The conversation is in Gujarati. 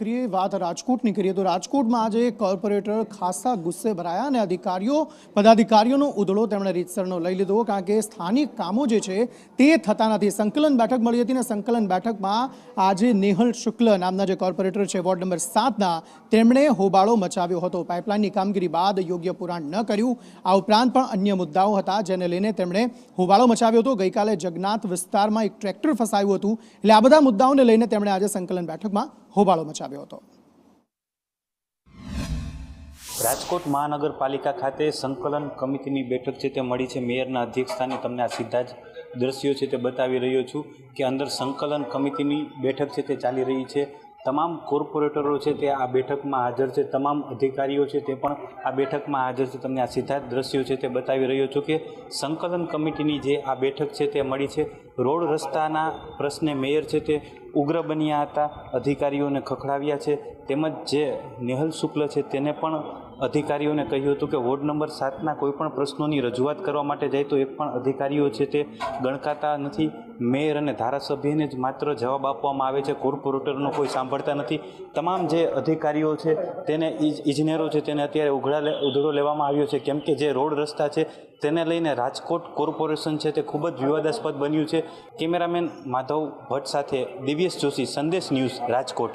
કરીએ વાત રાજકોટની કરીએ તો રાજકોટમાં આજે કોર્પોરેટર ખાસા ગુસ્સે ભરાયા અને પદાધિકારીઓનો ઉધડો તેમણે રીતસરનો લઈ લીધો કારણ કે સ્થાનિક કામો જે છે તે થતા નથી। સંકલન બેઠક મળી હતી અને સંકલન બેઠકમાં આજે નેહલ શુક્લ નામના જે કોર્પોરેટર છે વોર્ડ નંબર 7ના તેમણે હોબાળો મચાવ્યો હતો। પાઇપલાઇનની કામગીરી બાદ યોગ્ય પુરાણ ન કર્યું, આ ઉપરાંત પણ અન્ય મુદ્દાઓ હતા જેને લઈને તેમણે હોબાળો મચાવ્યો હતો। ગઈકાલે જગન્નાથ વિસ્તારમાં એક ટ્રેક્ટર ફસાયું હતું, એટલે આ બધા મુદ્દાઓને લઈને તેમણે આજે સંકલન બેઠકમાં હોબાળો મચાવ્યો હતો। રાજકોટ મહાનગરપાલિકા ખાતે સંકલન કમિટીની બેઠક છે તે મળી છે। મેયરના અધ્યક્ષસ્થાને તમને આ સીધા જ દ્રશ્યો છે તે બતાવી રહ્યો છું કે અંદર સંકલન કમિટીની બેઠક છે તે ચાલી રહી છે। તમામ કોર્પોરેટરો છે તે આ બેઠકમાં હાજર છે, તમામ અધિકારીઓ છે તે પણ આ બેઠકમાં હાજર છે। તમને આ સીધા જ દ્રશ્યો છે તે બતાવી રહ્યો છું કે સંકલન કમિટીની જે આ બેઠક છે તે મળી છે। રોડ રસ્તાના પ્રશ્ને મેયર છે તે ઉગ્ર બન્યા હતા, અધિકારીઓને ખખડાવ્યા છે, તેમજ જે નેહલ શુક્લ છે તેને પણ અધિકારીઓને કહ્યું હતું કે વોર્ડ નંબર 7ના કોઈપણ પ્રશ્નોની રજૂઆત કરવા માટે જાય તો એક પણ અધિકારીઓ છે તે ગણકાતા નથી। મેયર અને ધારાસભ્યને જ માત્ર જવાબ આપવામાં આવે છે, કોર્પોરેટરનો કોઈ સાંભળતા નથી। તમામ જે અધિકારીઓ છે તેને ઇજનેરો છે તેને અત્યારે ઉધડો લેવામાં આવ્યો છે, કેમ કે જે રોડ રસ્તા છે તેને લઈને રાજકોટ કોર્પોરેશન છે તે ખૂબ જ વિવાદાસ્પદ બન્યું છે। કેમેરામેન માધવ ભટ્ટ સાથે દિવ્યેશ જોશી, સંદેશ ન્યૂઝ, રાજકોટ।